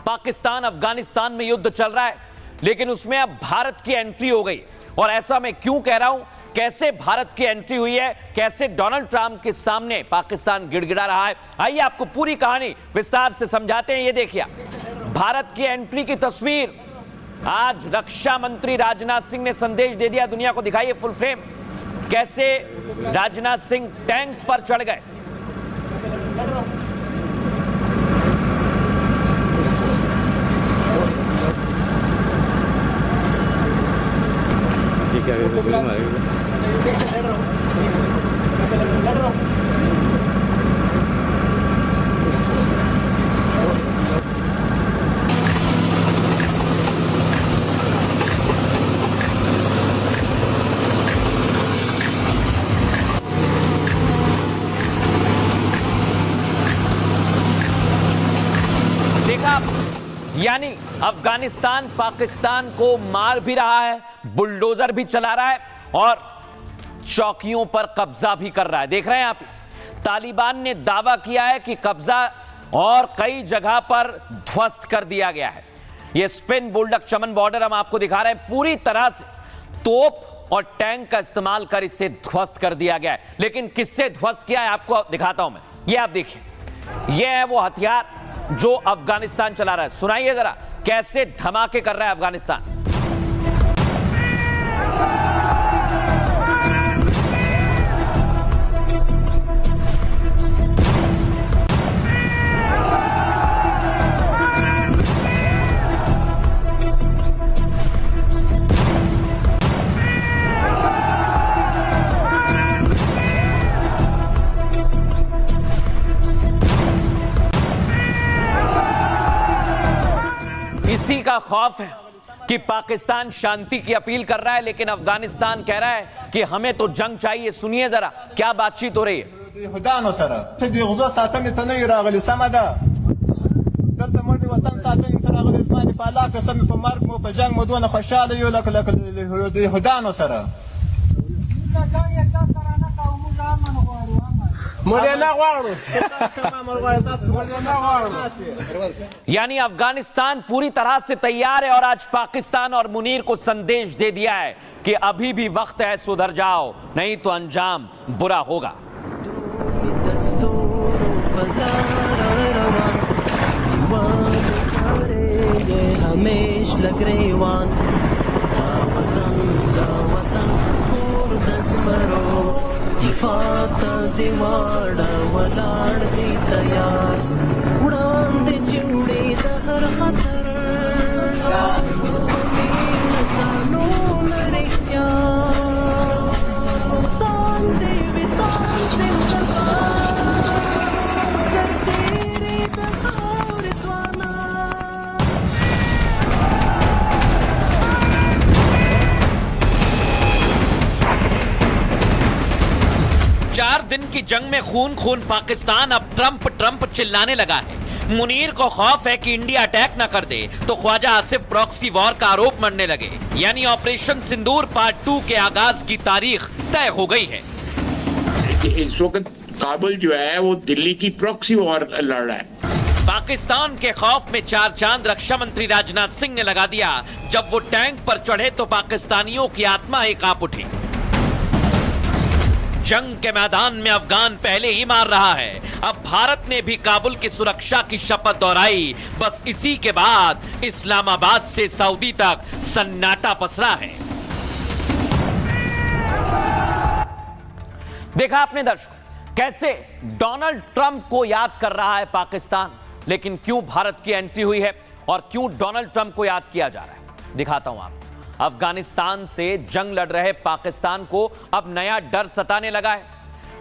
पाकिस्तान अफगानिस्तान में युद्ध चल रहा है, लेकिन उसमें अब भारत की एंट्री हो गई। और ऐसा मैं क्यों कह रहा हूं, कैसे भारत की एंट्री हुई है, कैसे डोनाल्ड ट्रंप के सामने पाकिस्तान गिड़गिड़ा रहा है, आइए आपको पूरी कहानी विस्तार से समझाते हैं। ये देखिए भारत की एंट्री की तस्वीर। आज रक्षा मंत्री राजनाथ सिंह ने संदेश दे दिया दुनिया को। दिखाइए फुल फ्रेम, कैसे राजनाथ सिंह टैंक पर चढ़ गए। देखा, यानी अफगानिस्तान पाकिस्तान को मार भी रहा है, बुलडोजर भी चला रहा है और चौकियों पर कब्जा भी कर रहा है। देख रहे हैं आप, तालिबान ने दावा किया है कि कब्जा और कई जगह पर ध्वस्त कर दिया गया है। यह स्पिन बुलडक चमन बॉर्डर हम आपको दिखा रहे हैं, पूरी तरह से तोप और टैंक का इस्तेमाल कर इसे ध्वस्त कर दिया गया है। लेकिन किससे ध्वस्त किया है आपको दिखाता हूं मैं। ये आप देखिए, यह है वो हथियार जो अफगानिस्तान चला रहा है। सुनाइए जरा कैसे धमाके कर रहा है अफगानिस्तान। इसी का खौफ है कि पाकिस्तान शांति की अपील कर रहा है, लेकिन अफगानिस्तान कह रहा है कि हमें तो जंग चाहिए। सुनिए जरा क्या बातचीत हो रही है। यानी अफगानिस्तान पूरी तरह से तैयार है और आज पाकिस्तान और मुनीर को संदेश दे दिया है कि अभी भी वक्त है, सुधर जाओ, नहीं तो अंजाम बुरा होगा। दिवाड़ा वलाड़ दी तैयार उड़ान दे चिमड़ी दहर खतर जानो मेरे क्या तान दे वितान जिंदगार सर तेरे बखार स्वाना। 4 दिन की जंग में खून खून पाकिस्तान अब ट्रंप ट्रंप चिल्लाने लगा है। मुनीर को खौफ है कि इंडिया अटैक न कर दे तो ख्वाजा आसिफ प्रॉक्सी वॉर का आरोप मढ़ने लगे। यानी ऑपरेशन सिंदूर पार्ट 2 के आगाज की तारीख तय हो गई है। इस वक्त काबुल जो है वो दिल्ली की प्रॉक्सी वॉर लड़ रहा है। पाकिस्तान के खौफ में 4 चांद रक्षा मंत्री राजनाथ सिंह ने लगा दिया। जब वो टैंक पर चढ़े तो पाकिस्तानियों की आत्मा ही कांप उठी। जंग के मैदान में अफगान पहले ही मार रहा है, अब भारत ने भी काबुल की सुरक्षा की शपथ दोहराई। बस इसी के बाद इस्लामाबाद से सऊदी तक सन्नाटा पसरा है। देखा आपने दर्शकों, कैसे डोनाल्ड ट्रंप को याद कर रहा है पाकिस्तान, लेकिन क्यों भारत की एंट्री हुई है और क्यों डोनाल्ड ट्रंप को याद किया जा रहा है, दिखाता हूं आपको। अफगानिस्तान से जंग लड़ रहे पाकिस्तान को अब नया डर सताने लगा है।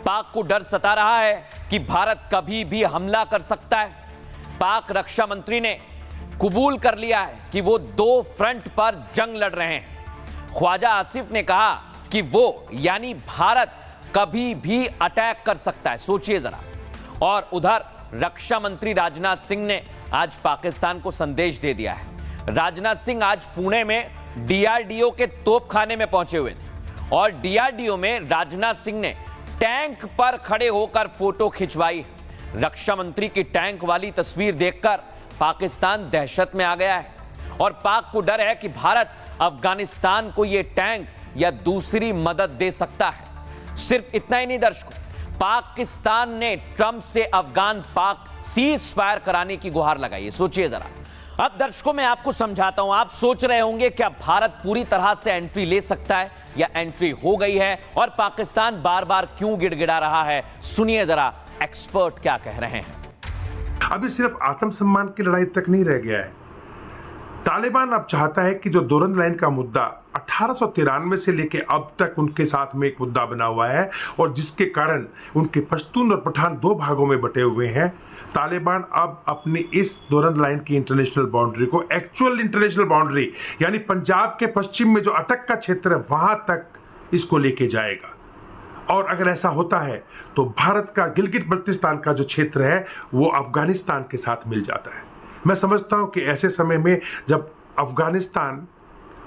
पाक को डर सता रहा है कि भारत कभी भी हमला कर सकता है। पाक रक्षा मंत्री ने कबूल कर लिया है कि वो 2 फ्रंट पर जंग लड़ रहे हैं। ख्वाजा आसिफ ने कहा कि वो यानी भारत कभी भी अटैक कर सकता है, सोचिए जरा। और उधर रक्षा मंत्री राजनाथ सिंह ने आज पाकिस्तान को संदेश दे दिया है। राजनाथ सिंह आज पुणे में डीआरडीओ के तोपखाने में पहुंचे हुए थे और डीआरडीओ में राजनाथ सिंह ने टैंक पर खड़े होकर फोटो खिंचवाई। रक्षा मंत्री की टैंक वाली तस्वीर देखकर पाकिस्तान दहशत में आ गया है और पाक को डर है कि भारत अफगानिस्तान को यह टैंक या दूसरी मदद दे सकता है। सिर्फ इतना ही नहीं दर्शकों, पाकिस्तान ने ट्रंप से अफगान पाक सीज फायर कराने की गुहार लगाई है। सोचिए जरा। अब दर्शकों मैं आपको समझाता हूं। आप सोच रहे होंगे क्या भारत पूरी तरह से एंट्री ले सकता है या एंट्री हो गई है और पाकिस्तान बार बार क्यों गिड़गिड़ा रहा है? सुनिए जरा एक्सपर्ट क्या कह रहे हैं। अभी सिर्फ आत्मसम्मान की लड़ाई तक नहीं रह गया है। तालिबान अब चाहता है कि जो दोरंद लाइन का मुद्दा 1893 से लेके अब तक उनके साथ में एक मुद्दा बना हुआ है और जिसके कारण उनके पश्तून और पठान दो भागों में बटे हुए हैं, तालिबान अब अपनी इस दोरंद लाइन की इंटरनेशनल बाउंड्री को एक्चुअल इंटरनेशनल बाउंड्री यानी पंजाब के पश्चिम में जो अटक का क्षेत्र है वहां तक इसको लेके जाएगा। और अगर ऐसा होता है तो भारत का गिलगिट बल्तिस्तान का जो क्षेत्र है वो अफगानिस्तान के साथ मिल जाता है। मैं समझता हूं कि ऐसे समय में जब अफगानिस्तान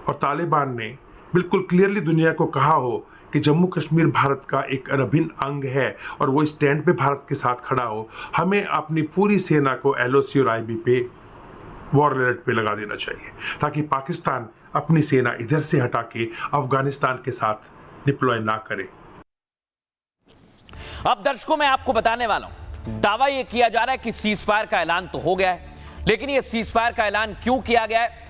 और तालिबान ने बिल्कुल क्लियरली दुनिया को कहा हो कि जम्मू कश्मीर भारत का एक अभिन्न अंग है और वो स्टैंड पे भारत के साथ खड़ा हो, हमें अपनी पूरी सेना को LOC और IB पे वॉर अलर्ट पे लगा देना चाहिए ताकि पाकिस्तान अपनी सेना इधर से हटा के अफगानिस्तान के साथ डिप्लॉय ना करे। अब दर्शकों मैं आपको बताने वाला हूं, दावा यह किया जा रहा है कि सीज फायर का ऐलान तो हो गया है, लेकिन यह सीज फायर का ऐलान क्यों किया गया है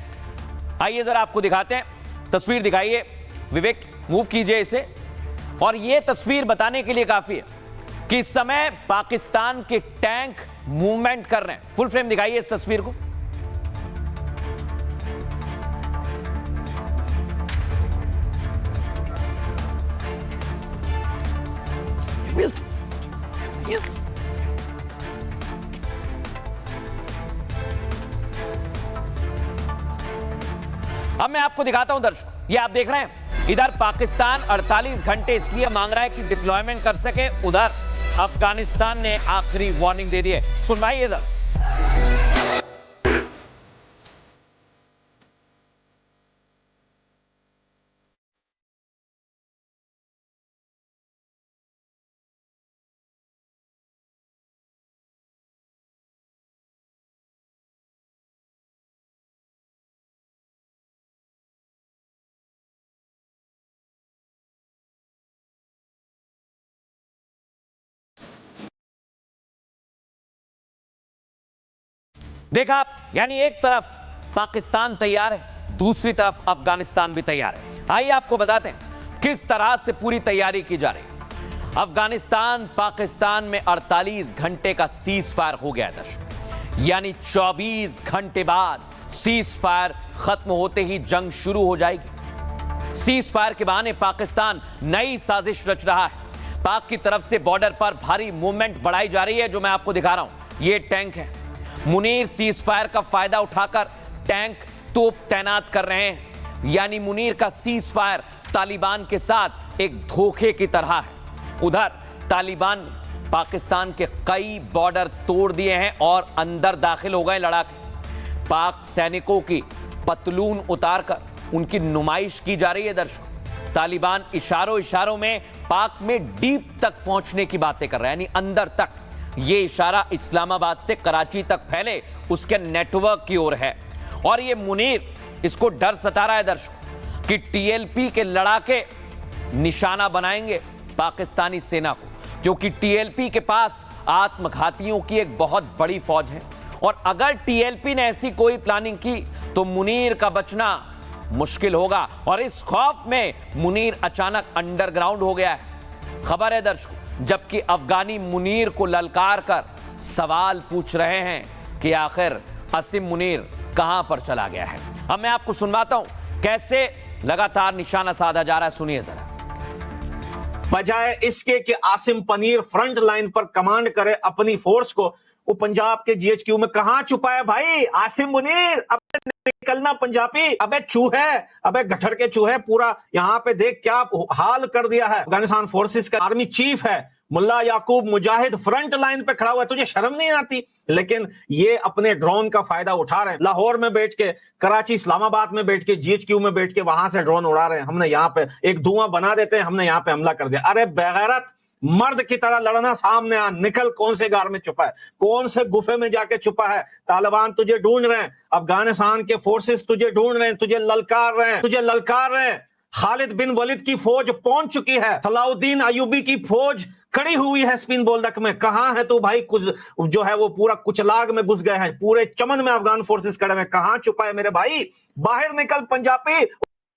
आइए जरा आपको दिखाते हैं। तस्वीर दिखाइए विवेक, मूव कीजिए इसे। और यह तस्वीर बताने के लिए काफी है कि इस समय पाकिस्तान के टैंक मूवमेंट कर रहे हैं। फुल फ्रेम दिखाइए इस तस्वीर को। अब मैं आपको दिखाता हूं दर्शकों, ये आप देख रहे हैं, इधर पाकिस्तान 48 घंटे इसलिए मांग रहा है कि डिप्लॉयमेंट कर सके, उधर अफगानिस्तान ने आखिरी वार्निंग दे दी है। सुनवाइए इधर। देखा आप, यानी एक तरफ पाकिस्तान तैयार है, दूसरी तरफ अफगानिस्तान भी तैयार है। आइए आपको बताते हैं किस तरह से पूरी तैयारी की जा रही है। अफगानिस्तान पाकिस्तान में 48 घंटे का सीज फायर हो गया है दर्शकों, यानी 24 घंटे बाद सीज फायर खत्म होते ही जंग शुरू हो जाएगी। सीज फायर के बहाने पाकिस्तान नई साजिश रच रहा है। पाक की तरफ से बॉर्डर पर भारी मूवमेंट बढ़ाई जा रही है, जो मैं आपको दिखा रहा हूं। ये टैंक है, मुनीर सीज फायर का फायदा उठाकर टैंक तोप तैनात कर रहे हैं, यानी मुनीर का सीज फायर तालिबान के साथ एक धोखे की तरह है। उधर तालिबान ने पाकिस्तान के कई बॉर्डर तोड़ दिए हैं और अंदर दाखिल हो गए लड़ाके। पाक सैनिकों की पतलून उतारकर उनकी नुमाइश की जा रही है दर्शकों। तालिबान इशारों इशारों में पाक में डीप तक पहुंचने की बातें कर रहे हैं, यानी अंदर तक। ये इशारा इस्लामाबाद से कराची तक फैले उसके नेटवर्क की ओर है। और ये मुनीर, इसको डर सता रहा है दर्शकों कि TLP के लड़ाके निशाना बनाएंगे पाकिस्तानी सेना को, क्योंकि TLP के पास आत्मघातियों की एक बहुत बड़ी फौज है। और अगर TLP ने ऐसी कोई प्लानिंग की तो मुनीर का बचना मुश्किल होगा। और इस खौफ में मुनीर अचानक अंडरग्राउंड हो गया है। खबर है दर्शकों, जबकि अफगानी मुनीर को ललकार कर सवाल पूछ रहे हैं कि आखिर असीम मुनीर कहां पर चला गया है। अब मैं आपको सुनवाता हूं कैसे लगातार निशाना साधा जा रहा है, सुनिए जरा। बजाय इसके कि आसिम मुनीर फ्रंट लाइन पर कमांड करे अपनी फोर्स को, वो पंजाब के GHQ में कहां छुपा है भाई आसिम मुनीर? अब निकलना पंजाबी, अबे चूहे, अबे गठर के चूहे, पूरा यहाँ पे देख क्या हाल कर दिया है। अफगानिस्तान फोर्सेस का आर्मी चीफ है मुल्ला याकूब मुजाहिद फ्रंट लाइन पे खड़ा हुआ है, तुझे शर्म नहीं आती? लेकिन ये अपने ड्रोन का फायदा उठा रहे हैं। लाहौर में बैठ के, कराची इस्लामाबाद में बैठ के, GHQ में बैठ के वहां से ड्रोन उड़ा रहे हैं। हमने यहाँ पे एक धुआं बना देते हैं, हमने यहाँ पे हमला कर दिया। अरे बेगैरत मर्द की तरह लड़ना, सामने आ, निकल, कौन से गार में छुपा है, कौन से गुफे में जाके छुपा है। तालिबान तुझे ढूंढ रहे हैं, अफगानिस्तान के फोर्सेस तुझे ढूंढ रहे हैं, तुझे ललकार रहे हैं। खालिद बिन वलीद की फौज पहुंच चुकी है, सलाउद्दीन अयूबी की फौज खड़ी हुई है स्पिन बोल्दक में। कहां है तू भाई? कुछ जो है वो पूरा कुचलाग में घुस गए हैं, पूरे चमन में अफगान फोर्सेस खड़े हैं। कहां छुपा है मेरे भाई? बाहर निकल पंजाबी।